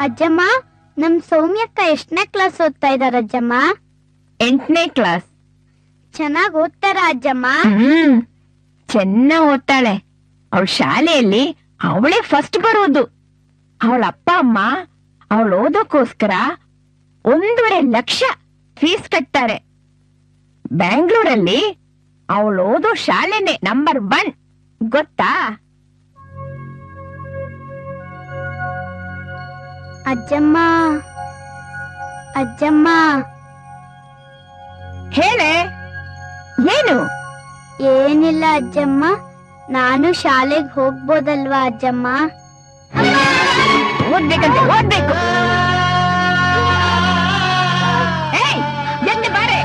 ಅಜ್ಜಮ್ಮ, ನಮ್ ಸೌಮ್ಯಕ್ಕ ಎಷ್ಟನೇ ಕ್ಲಾಸ್ ಓದ್ತಾ ಇದಾರ ಅಜ್ಜಮ್ಮ? 8ನೇ ಕ್ಲಾಸ್. ಚೆನ್ನಾಗ್ ಓದ್ತಾರ ಅಜ್ಜಮ್ಮ? ಚೆನ್ನಾಗ್ ಓದ್ತಾಳೆ. ಅವಳ ಶಾಲೆಯಲ್ಲಿ ಅವಳೇ ಫಸ್ಟ್ ಬರೋದು. ಅವಳ ಅಪ್ಪ ಅಮ್ಮ ಅವಳು ಓದೋಕೋಸ್ಕರ 1.5 ಲಕ್ಷ ಫೀಸ್ ಕಟ್ತಾರೆ. ಬ್ಯಾಂಗ್ಳೂರಲ್ಲಿ ಅವಳು ಓದೋ ಶಾಲೆನೆ ನಂಬರ್ 1, ಗೊತ್ತಾ? ಅಜ್ಜಮ್ಮ, ಅಜ್ಜಮ್ಮ. ಹೇಳೆ. ಏನು? ಏನಿಲ್ಲ ಅಜ್ಜಮ್ಮ, ನಾನು ಶಾಲೆಗೆ ಹೋಗ್ಬೋದಲ್ವಾ ಅಜ್ಜಮ್ಮ? ಓದ್ಬೇಕಂತೆ, ಓದ್ಬೇಕು. ಎಲ್ಲಿ ಬಾರೆ.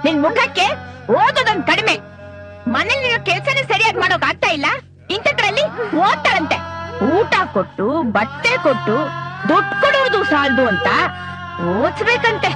ನಿನ್ ಮುಖಕ್ಕೆ ಓದೋದೊಂದು ಕಡಿಮೆ, ಮನೇಲಿರೋ ಕೆಲ್ಸನೇ ಸರಿಯಾಗಿ ಮಾಡೋಕ್ ಆಗ್ತಾ ಇಲ್ಲ. ಇಂಥದ್ರಲ್ಲಿ ಓದ್ತಾಳಂತೆ. ಊಟ ಕೊಟ್ಟು ಬಟ್ಟೆ ಕೊಟ್ಟು ದುಡ್ಡು ಕೊಡೋದು ಸಾಲದು ಅಂತ ಓದ್ಸ್ಬೇಕಂತೆ.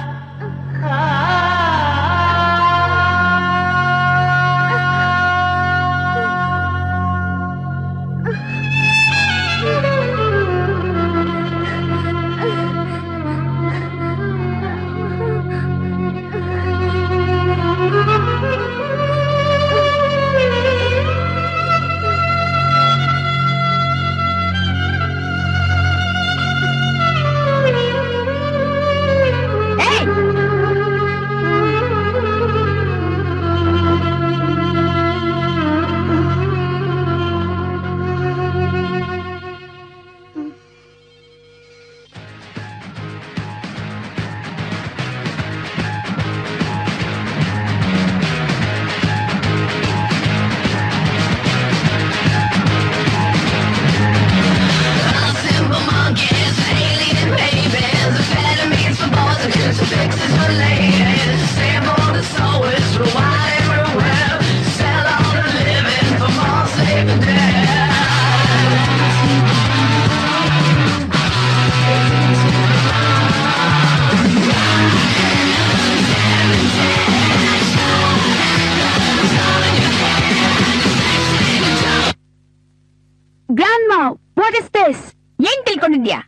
ಏನ್ ತಿಳ್ಕೊಂಡಿದ್ಯಾ?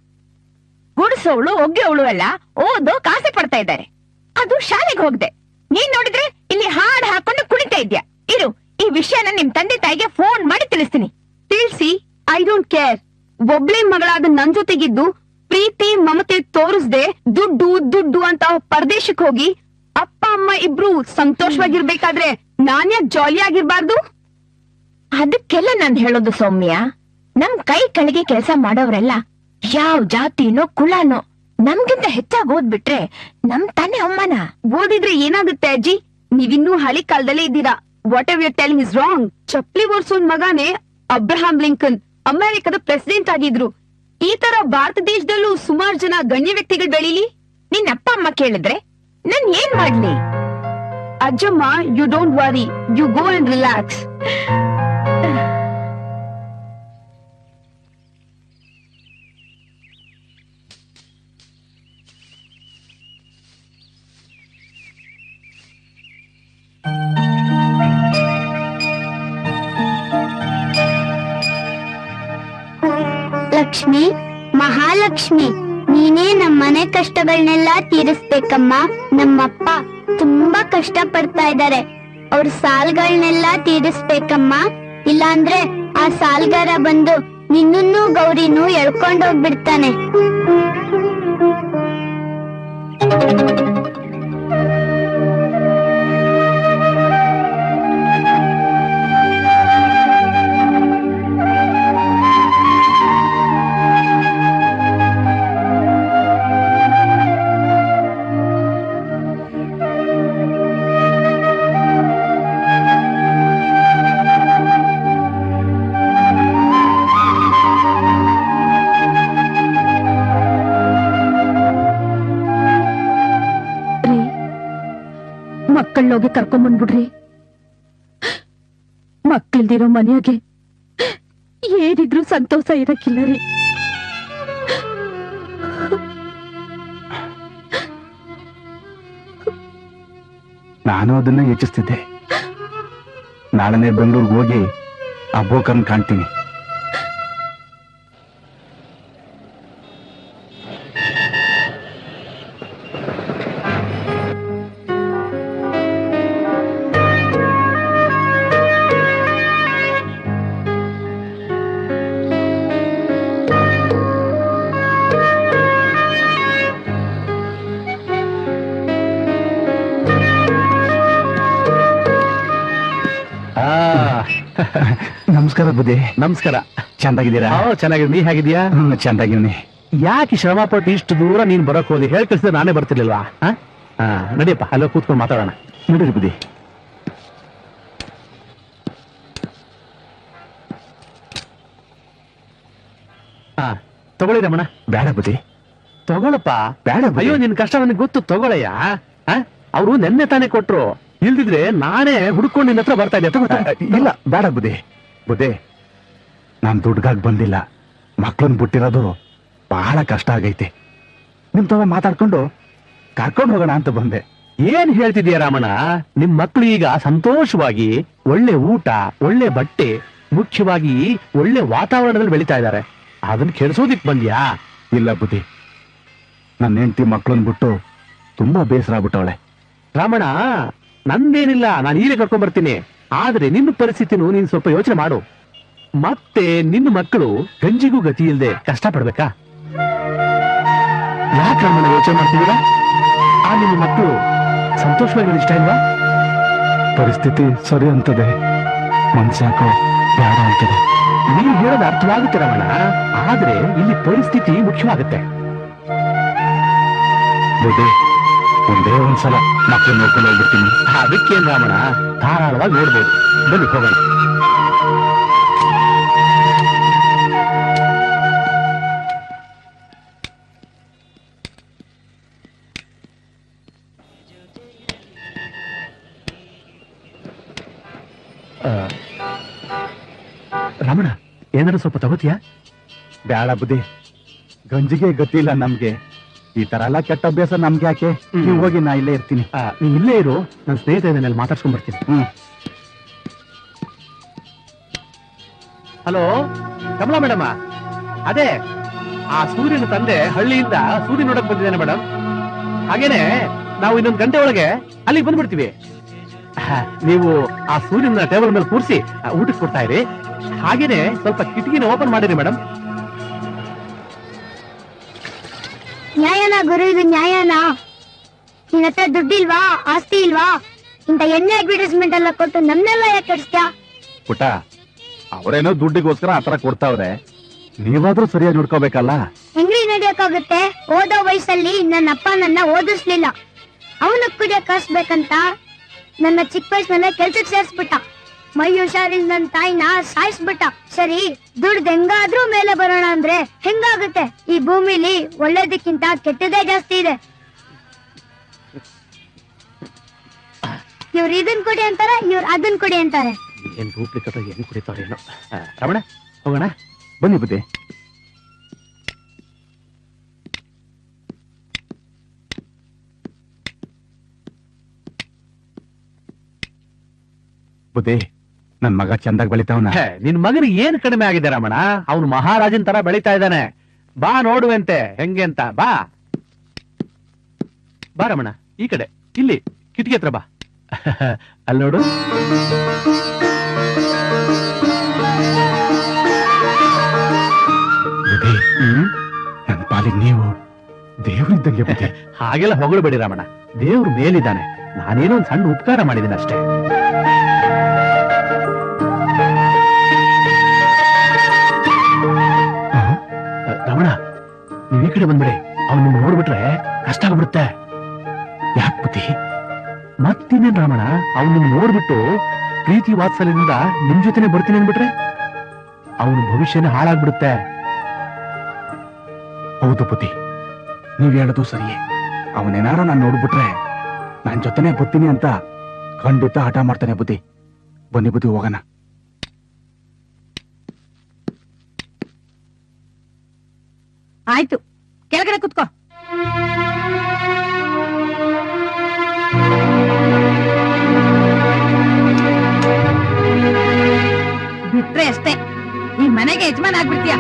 ಗುಡಿಸೋಳು ಒಗ್ಗೆವಳು ಎಲ್ಲ ಓದೋ ಕಾಸೆ ಪಡ್ತಾ ಇದ್ದಾರೆ. ಅದು ಶಾಲೆಗೆ ಹೋಗ್ದೆ. ನೀನ್ ನೋಡಿದ್ರೆ ಇಲ್ಲಿ ಹಾಡ್ ಹಾಕೊಂಡು ಕುಣಿತಾ ಇದ್ಯಾ. ಇರು, ಈ ವಿಷಯನ ನಿಮ್ ತಂದೆ ತಾಯಿಗೆ ಫೋನ್ ಮಾಡಿ ತಿಳಿಸ್ತೀನಿ. ತಿಳಿಸಿ, ಐ ಡೋಂಟ್ ಕೇರ್. ಒಬ್ಳೆ ಮಗಳಾದ ನನ್ ಜೊತೆಗಿದ್ದು ಪ್ರೀತಿ ಮಮತೆ ತೋರಿಸ್ದೆ ದುಡ್ಡು ದುಡ್ಡು ಅಂತ ಪರದೇಶಕ್ಕೆ ಹೋಗಿ ಅಪ್ಪ ಅಮ್ಮ ಇಬ್ರು ಸಂತೋಷವಾಗಿರ್ಬೇಕಾದ್ರೆ ನಾನ್ಯಾಕ್ ಜಾಲಿ ಆಗಿರ್ಬಾರ್ದು? ಅದಕ್ಕೆಲ್ಲ ನಾನ್ ಹೇಳೋದು ಸೌಮ್ಯ, ನಮ್ ಕೈ ಕೆಳಗೆ ಕೆಲಸ ಮಾಡೋರೆಲ್ಲ ಯಾವ ಜಾತಿನೋ ಕುಲಾನೋ ನಮ್ಗಿಂತ ಹೆಚ್ಚಾಗಿ ಓದ್ಬಿಟ್ರೆ ನಮ್ ತಾನೇ ಅವಮಾನ. ಓದಿದ್ರೆ ಏನಾಗುತ್ತೆ ಅಜ್ಜಿ? ನೀವಿನ್ನೂ ಹಳಿ ಕಾಲದಲ್ಲೇ ಇದ್ದೀರಾ. Whatever you telling is wrong. ಚಪ್ಲಿ ಓಡ್ಸೋನ್ ಮಗಾನೆ ಅಬ್ರಹಾಂ ಲಿಂಕನ್ ಅಮೆರಿಕದ ಪ್ರೆಸಿಡೆಂಟ್ ಆಗಿದ್ರು. ಈ ತರ ಭಾರತ ದೇಶದಲ್ಲೂ ಸುಮಾರು ಜನ ಗಣ್ಯ ವ್ಯಕ್ತಿಗಳು ಬೆಳೀಲಿ. ನಿನ್ ಅಪ್ಪ ಅಮ್ಮ ಕೇಳಿದ್ರೆ ನಾನ್ ಏನ್ ಮಾಡ್ಲಿ? ಅಜ್ಜಮ್ಮ, you don't worry, you go and relax. Lakshmi, Mahalakshmi, ನೀನೇ ನಮ್ಮನೆ ಕಷ್ಟಗಳನ್ನೆಲ್ಲ ತೀರಿಸ್ಬೇಕಮ್ಮ. ನಮ್ಮಪ್ಪ ತುಂಬಾ ಕಷ್ಟ ಪಡ್ತಾ ಇದ್ದಾರೆ. ಅವ್ರ ಸಾಲ್ಗಳನ್ನೆಲ್ಲ ತೀರಿಸ್ಬೇಕಮ್ಮ. ಇಲ್ಲಾಂದ್ರೆ ಆ ಸಾಲ್ಗಾರ ಬಂದು ನಿನ್ನನ್ನು ಗೌರಿನೂ ಎಳ್ಕೊಂಡೋಗ್ಬಿಡ್ತಾನೆ. ಮಕ್ಕಳೋಗಿ ಕರ್ಕೊಂಬಂದ್ಬಿಡ್ರಿ. ಮಕ್ಕಳ್ದಿರೋ ಮನೆಯಾಗೆ ಏನಿದ್ರು ಸಂತೋಷ ಇರಕ್ಕಿಲ್ಲ ರೀ. ನಾನು ಅದನ್ನ ಯೋಚಿಸ್ತಿದ್ದೆ. ನಾಳೆನೆ ಬೆಂಗಳೂರಿಗೆ ಹೋಗಿ ಅಬ್ಬೋಕರ್ನ ಕಾಣ್ತೀನಿ. ನಮಸ್ಕಾರ ಬುದ್ಧಿ. ನಮಸ್ಕಾರ. ಚಂದಾಗಿದ್ದೀರಾ? ಚೆನ್ನಾಗಿದೆ. ನೀ ಹೇಗಿದ್ಯಾ? ಚಂದಾಗಿವ್ನಿ. ಯಾಕೆ ಶ್ರಮ ಪಟ್ಟು ಇಷ್ಟು ದೂರ ನೀನ್ ಬರಕ್ ಹೋದಿ? ಹೇಳ್ ಕಳ್ಸಿದ್ರೆ ನಾನೇ ಬರ್ತಿರ್ಲಿಲ್ವಾ? ನಡಿಯಪ್ಪ, ಅಲ್ಲೋ ಕೂತ್ಕೊಂಡು ಮಾತಾಡೋಣ. ನೋಡಿರಿ ಬುದ್ಧಿ. ತಗೊಳ್ಳಿ ರಮಣ. ಬೇಡ ಬುದ್ಧಿ. ತಗೊಳಪ್ಪ. ಬೇಡ ಬುದ್ಧಿ. ಅಯ್ಯೋ, ನಿನ್ ಕಷ್ಟ ನನಗೆ ಗೊತ್ತು, ತಗೊಳಯ್ಯ. ಅವ್ರು ನೆನ್ನೆ ತಾನೇ ಕೊಟ್ರು. ಇಲ್ದಿದ್ರೆ ನಾನೇ ಹುಡ್ಕೊಂಡು ನಿನ್ನ ಹತ್ರ ಬರ್ತಾ ಇದ್ದೆ. ಇಲ್ಲ, ಬೇಡ ಬುದ್ಧಿ. ಬುದ್ಧಿ, ನಾನ್ ದುಡ್ಗಾಗಿ ಬಂದಿಲ್ಲ. ಮಕ್ಳನ್ ಬಿಟ್ಟಿರೋದು ಬಹಳ ಕಷ್ಟ ಆಗೈತೆ. ನಿಮ್ ತವ ಮಾತಾಡ್ಕೊಂಡು ಕರ್ಕೊಂಡು ಹೋಗೋಣ ಅಂತ ಬಂದೆ. ಏನ್ ಹೇಳ್ತಿದ್ಯಾ ರಾಮಣ್ಣ? ನಿಮ್ ಮಕ್ಳು ಈಗ ಸಂತೋಷವಾಗಿ ಒಳ್ಳೆ ಊಟ, ಒಳ್ಳೆ ಬಟ್ಟೆ, ಮುಖ್ಯವಾಗಿ ಒಳ್ಳೆ ವಾತಾವರಣದಲ್ಲಿ ಬೆಳೀತಾ ಇದ್ದಾರೆ. ಅದನ್ನ ಕೆಡ್ಸೋದಿಕ್ ಬಂದ್ಯಾ? ಇಲ್ಲ ಬುದ್ಧಿ, ನನ್ನ ಹೆಂಡತಿ ಮಕ್ಳನ್ ಬಿಟ್ಟು ತುಂಬಾ ಬೇಸರ ಆಗ್ಬಿಟ್ಟವಳೆ. ರಾಮಣ್ಣ, ನಂದೇನಿಲ್ಲ, ನಾನು ಈಗಲೇ ಕರ್ಕೊಂಡ್ ಬರ್ತೀನಿ. ಆದ್ರೆ ನಿನ್ನ ಪರಿಸ್ಥಿತಿನೂ ನೀನ್ ಸ್ವಲ್ಪ ಯೋಚನೆ ಮಾಡು. ಮತ್ತೆ ನಿನ್ನ ಮಕ್ಕಳು ಗಂಜಿಗೂ ಗತಿ ಇಲ್ದೆ ಕಷ್ಟ ಪಡ್ಬೇಕಾ? ಯಾಕೆ ರಾಮಣ್ಣ ಯೋಚನೆ ಮಾಡ್ತಿದ್ದೀರಾ? ನಿನ್ನ ಮಕ್ಕಳು ಸಂತೋಷವಾಗಿ ಇಷ್ಟ ಇಲ್ವಾ? ಪರಿಸ್ಥಿತಿ ಸರಿ ಅಂತದೆ, ಮನ್ಸಾಕೋ ಬೇಡ ಅಂತದೆ. ನೀನ್ ಹೇಳೋದು ಅರ್ಥವಾಗುತ್ತೆ ರಮಣ, ಆದ್ರೆ ಇಲ್ಲಿ ಪರಿಸ್ಥಿತಿ ಮುಖ್ಯವಾಗುತ್ತೆ. ಬುದ್ಧಿ, ಒಂದೇ ಒಂದ್ಸಲ ಮಕ್ಕಳು ನೋಡ್ಕೊಂಡು ಹೋಗ್ಬಿಡ್ತೀನಿ. ಅದಕ್ಕೇನ್ ರಾಮಣ್ಣ, ಧಾರಾಳವಾಗಿ ನೋಡ್ಬೋದು. ಬನ್ನಿ ಹೋಗೋಣ. ರಮಣ, ಏನಾದ್ರು ಸ್ವಲ್ಪ ತಗೋತೀಯಾ? ಬೇಡ ಬುದ್ಧಿ, ಗಂಜಿಗೆ ಗತಿ ಇಲ್ಲ ನಮ್ಗೆ. ಈ ತರ ಎಲ್ಲ ಕೆಟ್ಟ ಅಭ್ಯಾಸ ನಮ್ಗೆ ಯಾಕೆ? ನೀವು ಹೋಗಿ, ನಾ ಇಲ್ಲೇ ಇರ್ತೀನಿ. ನೀನ್ ಇಲ್ಲೇ ಇರು, ನನ್ನ ಸ್ನೇಹಿತ ಇದನ್ನೆಲ್ಲ ಮಾತಾಡ್ಸ್ಕೊಂಡ್ ಬರ್ತೀನಿ. ಹಲೋ ಕಮಲಾ ಮೇಡಮ್, ಅದೇ ಆ ಸೂರ್ಯನ ತಂದೆ ಹಳ್ಳಿಯಿಂದ ಸೂರ್ಯ ನೋಡಕ್ ಬಂದಿದ್ದಾನೆ ಮೇಡಮ್. ಹಾಗೇನೆ ನಾವು ಇನ್ನೊಂದು ಗಂಟೆ ಒಳಗೆ ಅಲ್ಲಿಗೆ ಬಂದ್ಬಿಡ್ತೀವಿ. ನೀವು ಆ ಸೂರ್ಯನ ಟೇಬಲ್ ಮೇಲೆ ಕೂರಿಸಿ ಊಟಕ್ಕೆ ಕೊಡ್ತಾ ಇರಿ. ಹಾಗೇನೆ ಸ್ವಲ್ಪ ಕಿಟಕಿನ ಓಪನ್ ಮಾಡಿರಿ ಮೇಡಮ್. ನ್ಯಾಯನಾ ಗುರು, ಇದು ನ್ಯಾಯನಾ? ನಿನ್ನ ಹತ್ರ ದುಡ್ಡಿಲ್ವಾ, ಆಸ್ತಿ ಇಲ್ವಾ? ಇಂತ ಎಣ್ಣೆ ಅಡ್ವರ್ಟೈಸ್ಮೆಂಟ್ ಎಲ್ಲ ಕೊಟ್ಟು ನಮ್ನೆಲ್ಲ ಯಾಕೆ ಕೆಡಿಸ್ತ್ಯಾ? ಪುಟ್ಟ, ಅವರೇನೋ ದುಡ್ಡಿಗೋಸ್ಕರ ಆತರ ಕೊಡ್ತಾವ್ರೆ, ನೀವಾದ್ರೂ ಸರಿಯಾಗಿ ನೋಡ್ಕೋಬೇಕಲ್ಲ. ಹೆಂಗ್ರಿ ನಡೆಯಕ್ಕಾಗುತ್ತೆ? ಓದೋ ವಯಸ್ಸಲ್ಲಿ ನನ್ನ ಅಪ್ಪ ನನ್ನ ಓದಿಸ್ಲಿಲ್ಲ. ಅವನು ಕುಡಿಯಕ್ ಕಳ್ಸ್ಬೇಕಂತ ನನ್ನ ಚಿಕ್ಕ ವಯಸ್ಸಿನಲ್ಲೇ ಕೆಲ್ಸಕ್ಕೆ ಸೇರ್ಸ್ಬಿಟ್ಟ. ಮೈ ಹುಷಾರಿಲ್ ನನ್ನ ತಾಯಿನ ಸಾಯಿಸ್ಬಿಟ್ಟ. ಸರಿ, ದುಡ್ದು ಹೆಂಗಾದ್ರೂ ಮೇಲೆ ಬರೋಣ ಅಂದ್ರೆ ಹೆಂಗಾಗುತ್ತೆ? ಈ ಭೂಮಿಲಿ ಒಳ್ಳೇದಕ್ಕಿಂತ ಕೆಟ್ಟದೇ ಜಾಸ್ತಿ ಇದೆ. ಇವ್ರು ಇದನ್ ಕೊಡಿ ಅಂತಾರೆ, ಇವ್ರು ಅದನ್ ಕೊಡಿ ಅಂತಾರೆ. ಏನ್ ಡೂಪ್ಲಿಕೇಟ್ ಏನ್ ಕುಡಿತಾರೇನೋ. ರಮಣ, ಹೋಗೋಣ. ಬನ್ನಿ ಬುದ್ಧಿ. ಬುದ್ಧಿ, ನನ್ ಮಗ ಚಂದಾಗಿ ಬೆಳಿತಾವನ. ನಿನ್ ಮಗನಿಗೆ ಏನ್ ಕಡಿಮೆ ಆಗಿದೆ ರಮಣ? ಅವನು ಮಹಾರಾಜನ್ ತರ ಬೆಳಿತಾ ಇದ್ದಾನೆ. ಬಾ ನೋಡುವಂತೆ ಹೆಂಗೆ ಅಂತ. ಬಾ ಬಾ ರಮಣ, ಈ ಕಡೆ, ಇಲ್ಲಿ ಕಿಟಕಿ ಹತ್ರ ಬಾ. ಅಲ್ಲಿ ನೋಡು. ಬುದ್ಧಿ, ನನ್ ಪಾಲಿಗೆ ನೀವು ದೇವರಿದ್ದಂಗೆ ಬುದ್ಧಿ. ಹಾಗೆಲ್ಲ ಹೊಗಳಬೇಡಿ ರಮಣ, ದೇವ್ರ ಮೇಲಿದ್ದಾನೆ. ನಾನೇನೋ ಒಂದ್ ಸಣ್ಣ ಉಪಕಾರ ಮಾಡಿದ್ದೀನಿ ಅಷ್ಟೇ. ರಮಣ, ನೀವ್ ಈ ಕಡೆ ಬಂದ್ಬಿಡಿ. ಅವ್ನು ನಿಮ್ಗೆ ನೋಡ್ಬಿಟ್ರೆ ಕಷ್ಟ ಆಗ್ಬಿಡುತ್ತೆ. ಯಾಕೆ ಬುದ್ಧಿ? ಮತ್ತಿನ್ನೇನ್ ರಮಣ, ಅವ್ನು ನಿಮ್ ನೋಡ್ಬಿಟ್ಟು ಪ್ರೀತಿ ವಾತ್ಸಲ್ಯದಿಂದ ನಿಮ್ ಜೊತೆನೆ ಬರ್ತೀನಿ ಅಂದ್ಬಿಟ್ರೆ ಅವನ ಭವಿಷ್ಯನೇ ಹಾಳಾಗ್ಬಿಡುತ್ತೆ. ಹೌದು ಬುದ್ಧಿ, ನೀವ್ ಹೇಳೋದು ಸರಿಯೇ. ಅವನೇನಾರ ನಾನು ನೋಡ್ಬಿಟ್ರೆ ನನ್ ಜೊತೆನೆ ಬರ್ತೀನಿ ಅಂತ ಖಂಡಿತ ಹಠ ಮಾಡ್ತಾನೆ ಬುದ್ಧಿ. ಬನ್ನಿ ಬುದ್ಧಿ ಹೋಗೋಣ. ಆಯ್ತು, ಕೆಳಗಡೆ ಕುತ್ಕೋ. ಬಿಟ್ರೆ ಅಷ್ಟೇ ಈ ಮನೆಗೆ ಯಜಮಾನ್ ಆಗ್ಬಿಡ್ತೀಯ.